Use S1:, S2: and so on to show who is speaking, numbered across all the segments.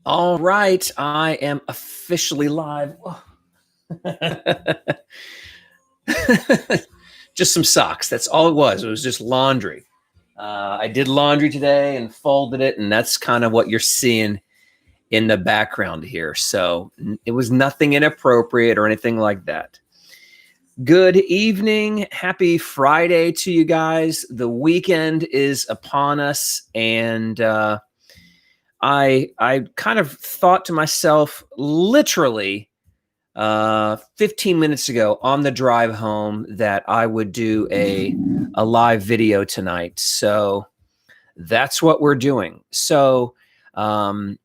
S1: All right, I am officially live. Just some socks. That's all it was. It was just laundry. I did laundry today and folded it, and that's kind of what you're seeing in the background here. So it was nothing inappropriate or anything like that. Good evening. Happy Friday to you guys. The weekend is upon us, and I kind of thought to myself, literally 15 minutes ago on the drive home, that I would do a live video tonight. So that's what we're doing. So the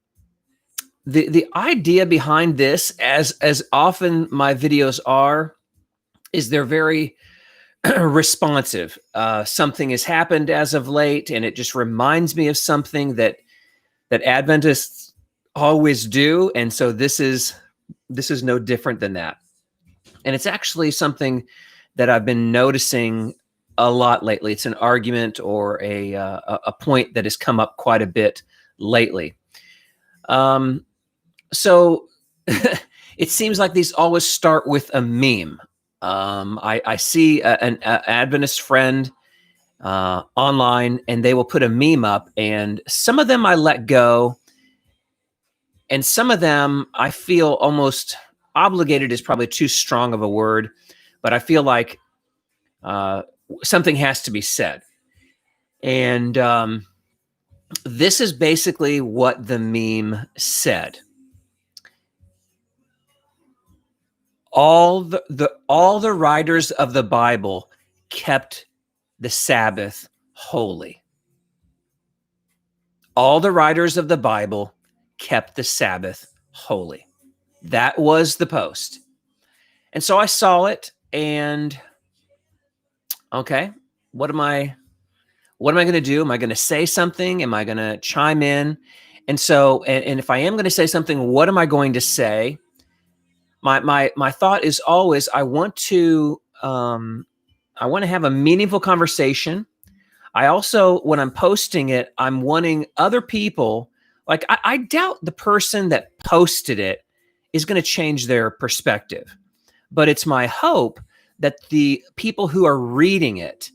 S1: idea behind this, as often my videos are, is they're very responsive. Something has happened as of late, and it just reminds me of something that Adventists always do. And so this is no different than that. And it's actually something that I've been noticing a lot lately. It's an argument or a point that has come up quite a bit lately. So it seems like these always start with a meme. I see an Adventist friend online, and they will put a meme up, and some of them I let go, and some of them I feel almost obligated is probably too strong of a word, but I feel like something has to be said. And this is basically what the meme said. All the writers of the Bible kept the Sabbath holy. All the writers of the Bible kept the Sabbath holy. That was the post. And so I saw it, and okay, what am I going to do? Am I going to say something? Am I going to chime in? And so, and if I am going to say something, what am I going to say? My thought is always, I want to have a meaningful conversation. I also, when I'm posting it, I'm wanting other people, like I doubt the person that posted it is going to change their perspective, but it's my hope that the people who are reading it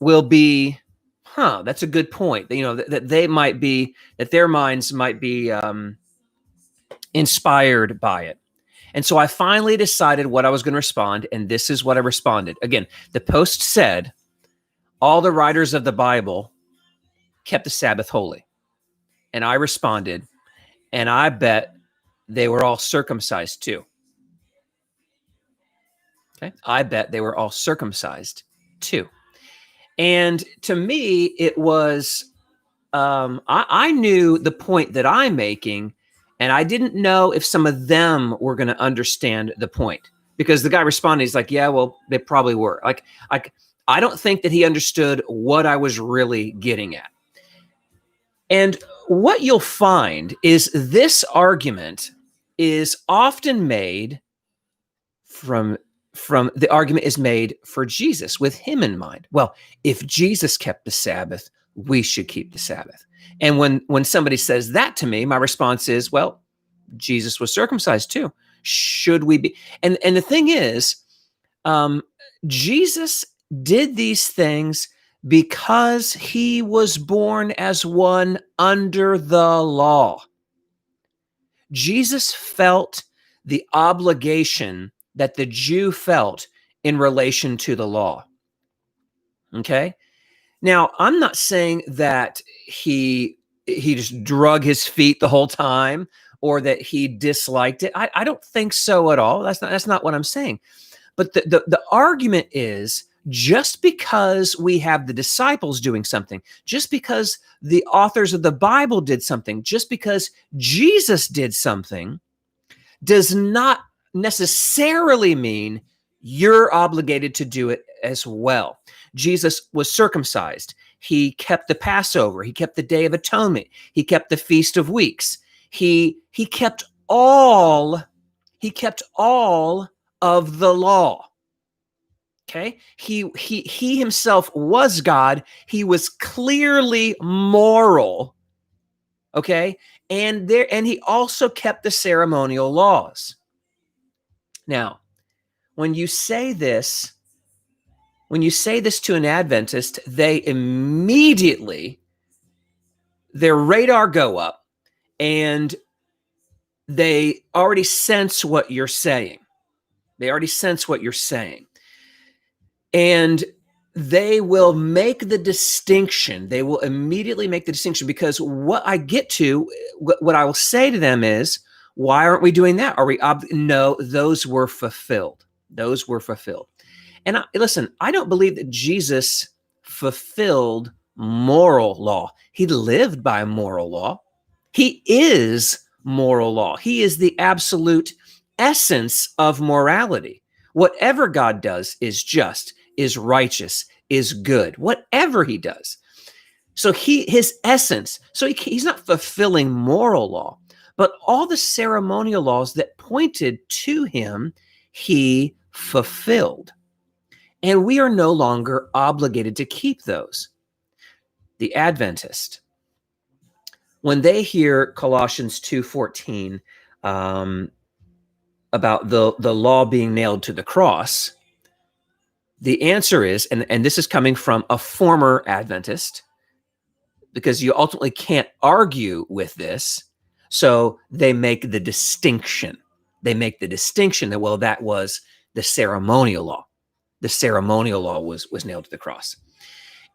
S1: will be, that's a good point. That they might be, that their minds might be inspired by it. And so I finally decided what I was going to respond, and this is what I responded. Again, the post said, all the writers of the Bible kept the Sabbath holy. And I responded, and I bet they were all circumcised too. Okay, I bet they were all circumcised too. And to me, it was, I knew the point that I'm making, and I didn't know if some of them were going to understand the point, because the guy responded, he's like, yeah, well, they probably were. Like I don't think that he understood what I was really getting at. And what you'll find is this argument is often made from the argument is made for Jesus, with him in mind. Well, if Jesus kept the Sabbath, we should keep the Sabbath. And when somebody says that to me, my response is, well, Jesus was circumcised too. Should we be? And the thing is, Jesus did these things because he was born as one under the law. Jesus felt the obligation that the Jew felt in relation to the law. Okay? Now, I'm not saying that he just drug his feet the whole time, or that he disliked it. I don't think so at all. That's not what I'm saying. But the argument is, just because we have the disciples doing something, just because the authors of the Bible did something, just because Jesus did something, does not necessarily mean you're obligated to do it as well. Jesus was circumcised. He kept the Passover. He kept the Day of Atonement. He kept the Feast of Weeks. He kept all of the law. Okay? He himself was God. He was clearly moral. Okay. And he also kept the ceremonial laws. Now, when you say this to an Adventist, they immediately, their radar go up and they already sense what you're saying. They already sense what you're saying. And they will make the distinction. They will immediately make the distinction, because what I get to, what I will say to them is, why aren't we doing that? Are we, no, those were fulfilled. Those were fulfilled. And listen, I don't believe that Jesus fulfilled moral law. He lived by moral law. He is moral law. He is the absolute essence of morality. Whatever God does is just, is righteous, is good, whatever he does. So his essence, so he's not fulfilling moral law, but all the ceremonial laws that pointed to him, he fulfilled. And we are no longer obligated to keep those. The Adventist, when they hear Colossians 2:14 about the law being nailed to the cross, the answer is, and this is coming from a former Adventist, because you ultimately can't argue with this, so they make the distinction. They make the distinction that, well, that was the ceremonial law. The ceremonial law was nailed to the cross.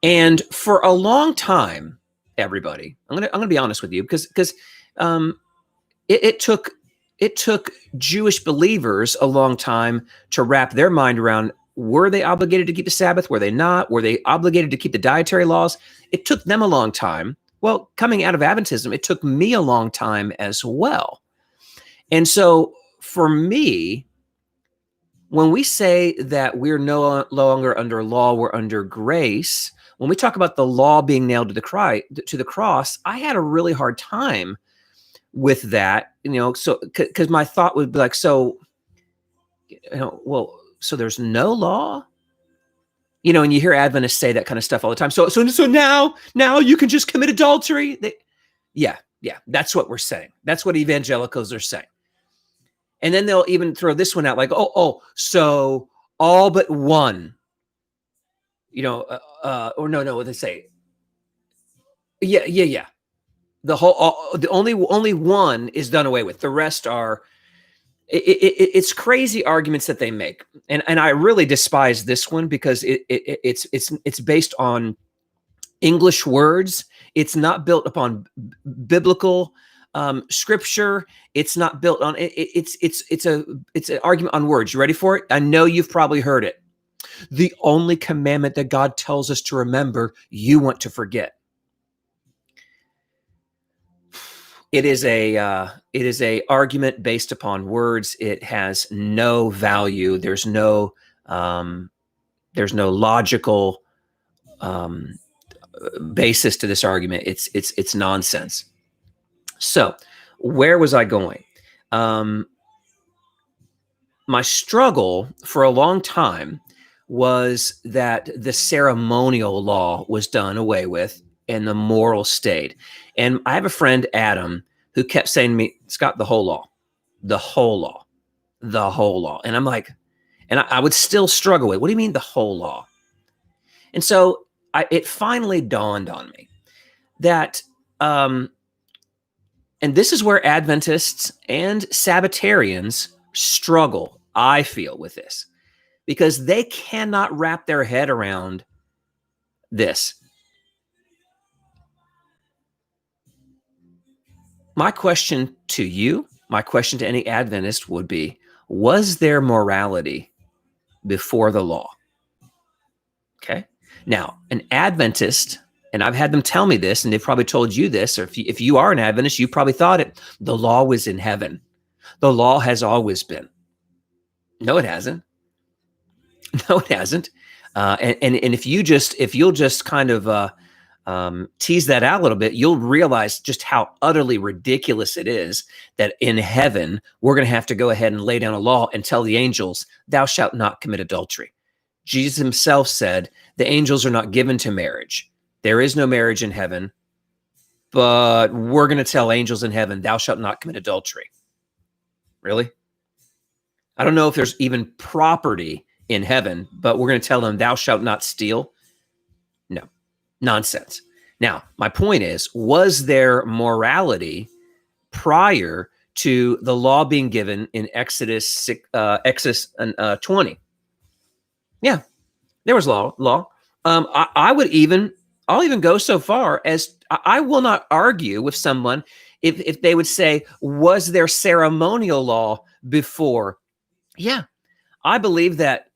S1: And for a long time, everybody, I'm gonna be honest with you, because it took Jewish believers a long time to wrap their mind around, were they obligated to keep the Sabbath? Were they not? Were they obligated to keep the dietary laws? It took them a long time. Well, coming out of Adventism, it took me a long time as well. And so for me, when we say that we're no longer under law, we're under grace, when we talk about the law being nailed to the cross, I had a really hard time with that, so because my thought would be like, so, well, so there's no law, and you hear Adventists say that kind of stuff all the time. So now you can just commit adultery. Yeah, that's what we're saying. That's what evangelicals are saying. And then they'll even throw this one out, like, so all but one, or no, what they say? Yeah. The only one is done away with. The rest are, it's crazy arguments that they make. And I really despise this one, because it's based on English words. It's not built upon biblical scripture. It's not built on it's an argument on words. You ready for it? I know you've probably heard it. The only commandment that God tells us to remember, you want to forget. It is a argument based upon words. It has no value. There's no logical basis to this argument. It's nonsense. So, where was I going? My struggle for a long time was that the ceremonial law was done away with and the moral stayed. And I have a friend, Adam, who kept saying to me, Scott, the whole law. And I'm like, and I would still struggle with, what do you mean the whole law? And so it finally dawned on me that, and this is where Adventists and Sabbatarians struggle, I feel, with this, because they cannot wrap their head around this. My question to you, my question to any Adventist would be, was there morality before the law? Okay. Now, an Adventist, and I've had them tell me this, and they've probably told you this, or if you are an Adventist, you probably thought it, the law was in heaven. The law has always been. No, it hasn't. No, it hasn't. And if you'll just kind of tease that out a little bit, you'll realize just how utterly ridiculous it is that in heaven, we're going to have to go ahead and lay down a law and tell the angels, thou shalt not commit adultery. Jesus himself said, the angels are not given to marriage. There is no marriage in heaven. but we're going to tell angels in heaven, thou shalt not commit adultery. Really? I don't know if there's even property in heaven, but we're going to tell them, thou shalt not steal. No, nonsense. Now, my point is, was there morality prior to the law being given in Exodus 20? Yeah, there was law. I'll even go so far as I will not argue with someone if they would say, was there ceremonial law before? Yeah, I believe that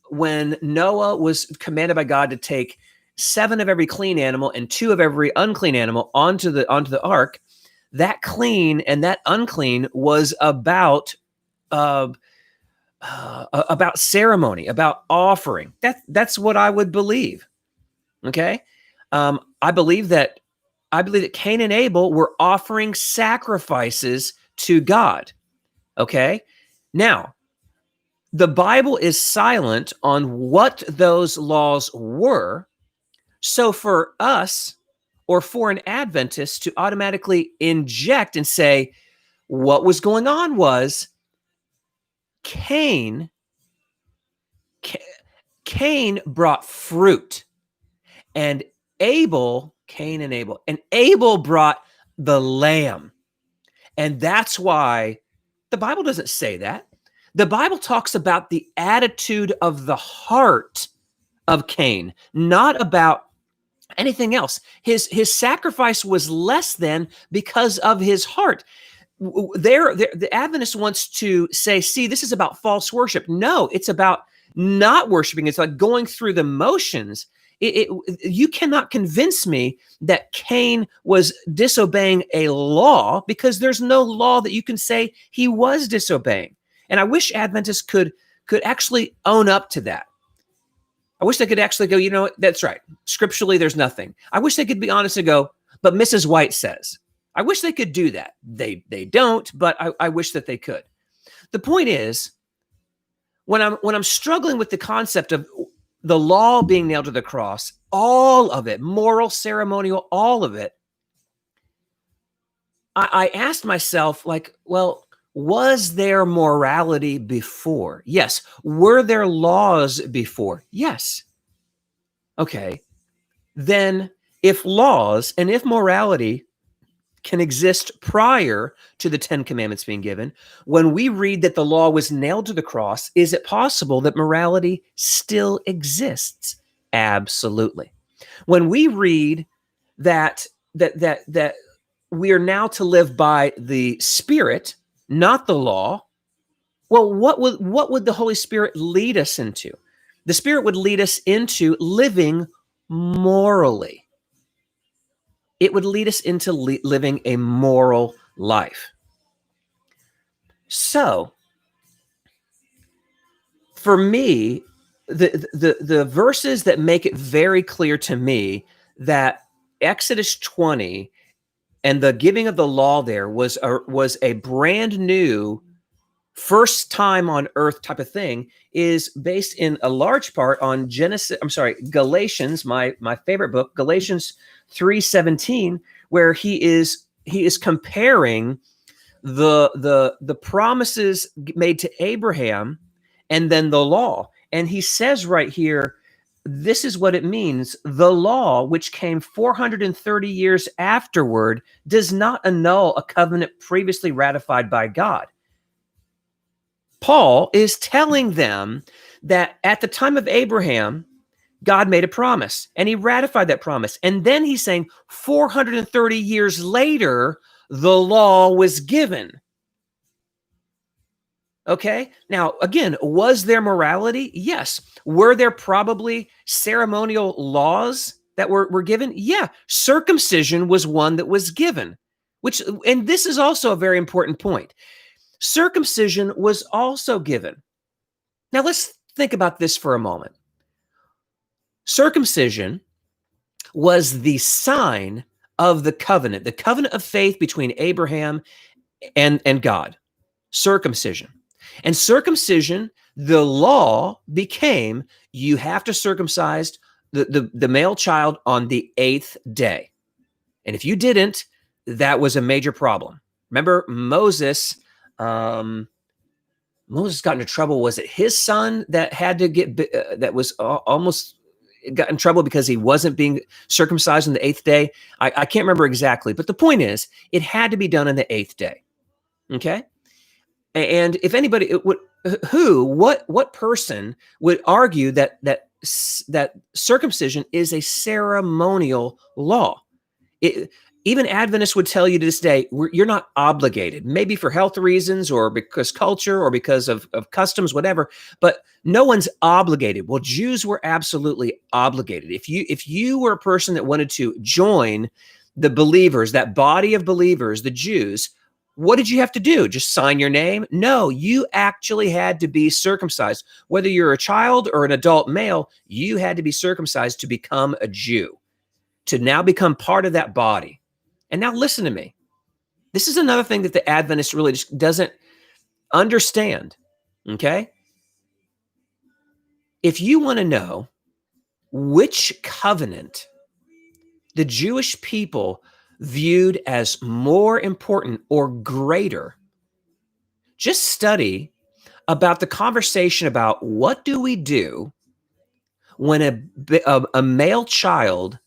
S1: when Noah was commanded by God to take 7 of every clean animal and 2 of every unclean animal onto the ark, that clean and that unclean was about ceremony, about offering. That's what I would believe. Okay, I believe that Cain and Abel were offering sacrifices to God. Okay, now the Bible is silent on what those laws were. So for us, or for an Adventist to automatically inject and say, what was going on was Cain brought fruit, and Cain and Abel brought the lamb. And that's why the Bible doesn't say that. The Bible talks about the attitude of the heart of Cain, not about anything else. His sacrifice was less than because of his heart. The Adventist wants to say, see, this is about false worship. No, it's about not worshiping. It's like going through the motions. You cannot convince me that Cain was disobeying a law, because there's no law that you can say he was disobeying. And I wish Adventists could actually own up to that. I wish they could actually go, you know, that's right. Scripturally, there's nothing. I wish they could be honest and go, but Mrs. White says. I wish they could do that. They don't, but I wish that they could. The point is, when I'm struggling with the concept of the law being nailed to the cross, all of it, moral, ceremonial, all of it, I asked myself, like, well, was there morality before? Yes. Were there laws before? Yes. Okay. Then if laws and if morality can exist prior to the 10 Commandments being given, when we read that the law was nailed to the cross, is it possible that morality still exists? Absolutely. When we read that we are now to live by the Spirit, not the law, well, what would the Holy Spirit lead us into? The Spirit would lead us into living morally. It would lead us into living a moral life. So, for me, the verses that make it very clear to me that Exodus 20 and the giving of the law there was a brand new, first time on earth type of thing, is based in a large part on Galatians, my favorite book, Galatians 3:17, where he is comparing the promises made to Abraham and then the law. And he says right here, this is what it means. The law, which came 430 years afterward, does not annul a covenant previously ratified by God. Paul is telling them that at the time of Abraham, God made a promise and he ratified that promise. And then he's saying 430 years later, the law was given. Okay. Now, again, was there morality? Yes. Were there probably ceremonial laws that were given? Yeah. Circumcision was one that was given, and this is also a very important point. Circumcision was also given. Now, let's think about this for a moment. Circumcision was the sign of the covenant of faith between Abraham and God. Circumcision. And circumcision, the law became, you have to circumcise the male child on the 8th day. And if you didn't, that was a major problem. Remember Moses, Moses got into trouble. Was it his son that had to get, that was almost got in trouble because he wasn't being circumcised on the 8th day? I can't remember exactly, but the point is, it had to be done on the 8th day. Okay. And if anybody would, what person would argue that circumcision is a ceremonial law? Even Adventists would tell you to this day, you're not obligated, maybe for health reasons or because culture or because of customs, whatever, but no one's obligated. Well, Jews were absolutely obligated. If you were a person that wanted to join the believers, that body of believers, the Jews, what did you have to do? Just sign your name? No, you actually had to be circumcised. Whether you're a child or an adult male, you had to be circumcised to become a Jew, to now become part of that body. And now listen to me. This is another thing that the Adventist really just doesn't understand, okay? If you want to know which covenant the Jewish people viewed as more important or greater, just study about the conversation about what do we do when a male child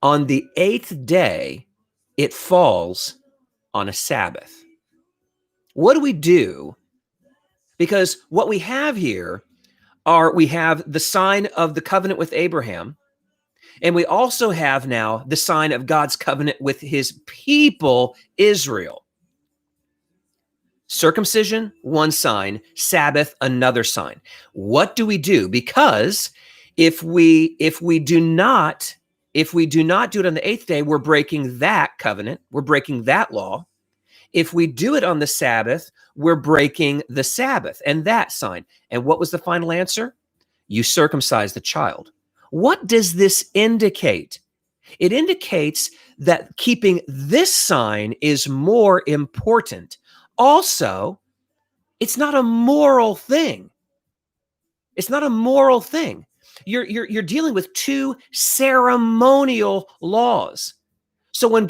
S1: on the 8th day, it falls on a Sabbath. What do we do? Because what we have here we have the sign of the covenant with Abraham, and we also have now the sign of God's covenant with his people, Israel. Circumcision, one sign; Sabbath, another sign. What do we do? Because if we do not do it on the 8th day, we're breaking that covenant, we're breaking that law. If we do it on the Sabbath, we're breaking the Sabbath and that sign. And what was the final answer? You circumcise the child. What does this indicate? It indicates that keeping this sign is more important. Also, it's not a moral thing. It's not a moral thing. You're dealing with two ceremonial laws. So when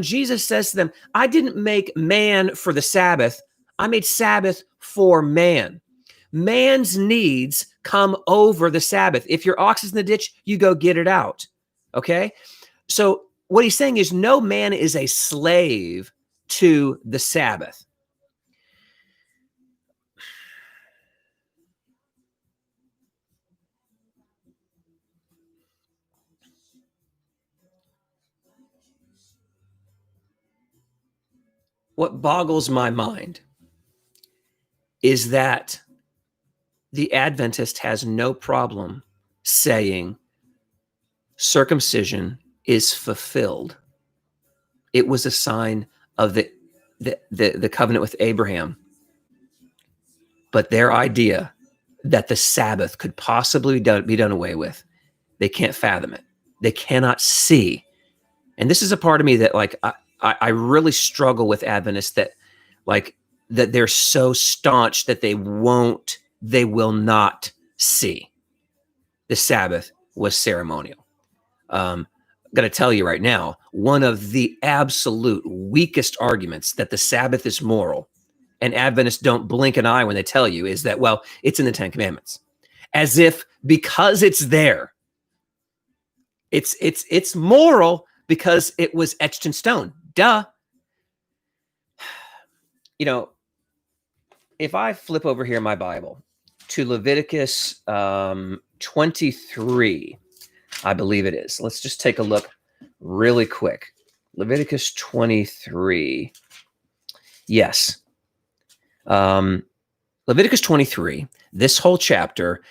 S1: Jesus says to them, I didn't make man for the Sabbath, I made Sabbath for man. Man's needs come over the Sabbath. If your ox is in the ditch, you go get it out. Okay? So what he's saying is no man is a slave to the Sabbath. What boggles my mind is that the Adventist has no problem saying circumcision is fulfilled. It was a sign of the covenant with Abraham. But their idea that the Sabbath could possibly be done away with, they can't fathom it. They cannot see. And this is a part of me that I really struggle with Adventists that they're so staunch that they will not see the Sabbath was ceremonial. I'm going to tell you right now, one of the absolute weakest arguments that the Sabbath is moral, and Adventists don't blink an eye when they tell you, is that, well, it's in the 10 Commandments. As if because it's there, it's moral because it was etched in stone. Duh. You know, if I flip over here in my Bible to Leviticus 23, I believe it is. Let's just take a look really quick. Leviticus 23. Yes. Leviticus 23, this whole chapter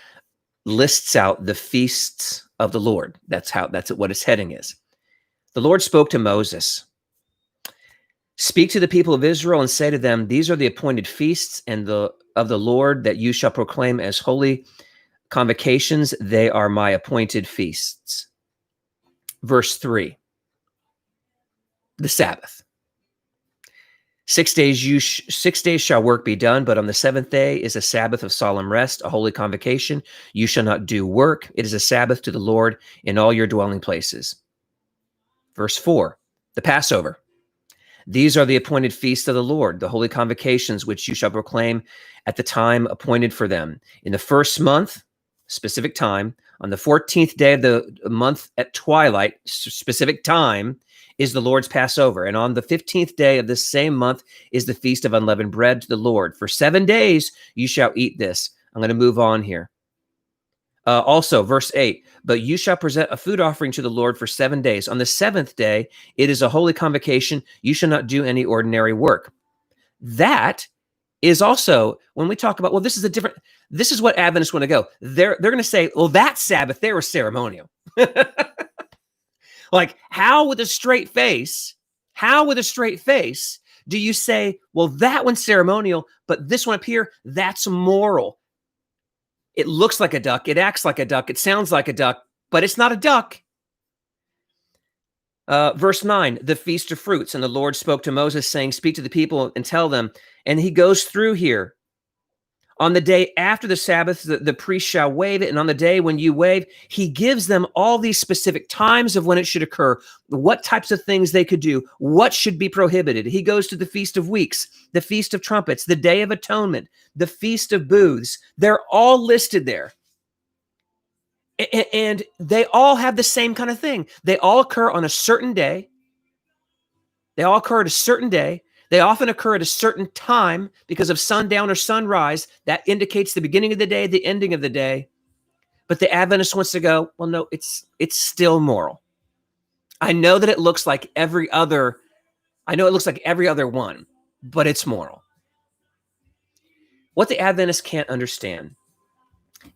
S1: lists out the feasts of the Lord. That's what its heading is. The Lord spoke to Moses. Speak to the people of Israel and say to them, these are the appointed feasts of the Lord that you shall proclaim as holy convocations. They are my appointed feasts. Verse 3, the Sabbath. 6 days shall work be done, but on the 7th day is a Sabbath of solemn rest, a holy convocation. You shall not do work. It is a Sabbath to the Lord in all your dwelling places. Verse 4, the Passover. These are the appointed feasts of the Lord, the holy convocations, which you shall proclaim at the time appointed for them. In the first month, specific time, on the 14th day of the month at twilight, specific time, is the Lord's Passover. And on the 15th day of this same month is the feast of unleavened bread to the Lord. For 7 days you shall eat this. I'm going to move on here. Also, verse 8, but you shall present a food offering to the Lord for 7 days. On the 7th day, it is a holy convocation. You shall not do any ordinary work. That is also, when we talk about, well, this is what Adventists want to go. They're going to say, well, that Sabbath, they were ceremonial. Like, how with a straight face do you say, well, that one's ceremonial, but this one up here, that's moral? It looks like a duck. It acts like a duck. It sounds like a duck, but it's not a duck. Verse 9, the Feast of Fruits. And the Lord spoke to Moses, saying, speak to the people and tell them. And he goes through here. On the day after the Sabbath, the priest shall wave it. And on the day when you wave, he gives them all these specific times of when it should occur, what types of things they could do, what should be prohibited. He goes to the Feast of Weeks, the Feast of Trumpets, the Day of Atonement, the Feast of Booths. They're all listed there. And they all have the same kind of thing. They all occur on a certain day. They all occur at a certain day. They often occur at a certain time because of sundown or sunrise. That indicates the beginning of the day, the ending of the day. But the Adventist wants to go, well, no, it's still moral. I know that it looks like every other one, but it's moral. What the Adventist can't understand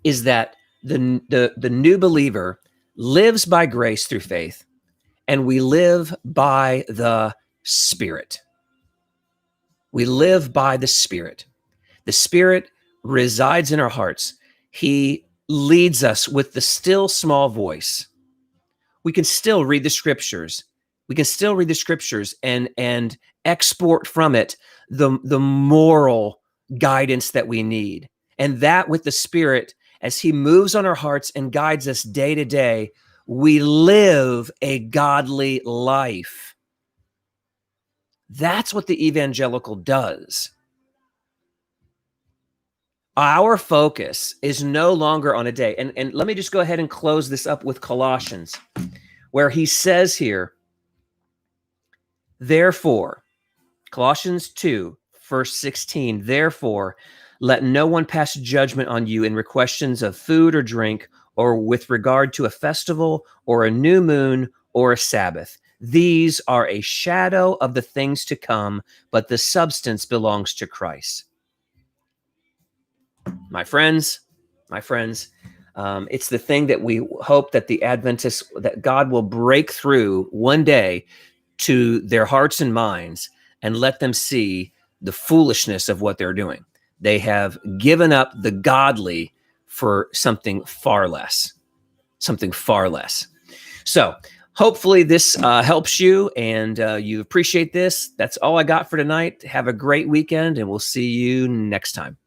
S1: is that the new believer lives by grace through faith, and we live by the Spirit. We live by the Spirit. The Spirit resides in our hearts. He leads us with the still small voice. We can still read the scriptures. We can still read the scriptures and export from it the moral guidance that we need. And that with the Spirit, as he moves on our hearts and guides us day to day, we live a godly life. That's what the evangelical does. Our focus is no longer on a day. And let me just go ahead and close this up with Colossians, where he says here, therefore, Colossians 2, verse 16, therefore, let no one pass judgment on you in questions of food or drink, or with regard to a festival, or a new moon, or a Sabbath. These are a shadow of the things to come, but the substance belongs to Christ. My friends, it's the thing that we hope that the Adventists, that God will break through one day to their hearts and minds and let them see the foolishness of what they're doing. They have given up the godly for something far less. So hopefully this helps you and you appreciate this. That's all I got for tonight. Have a great weekend, and we'll see you next time.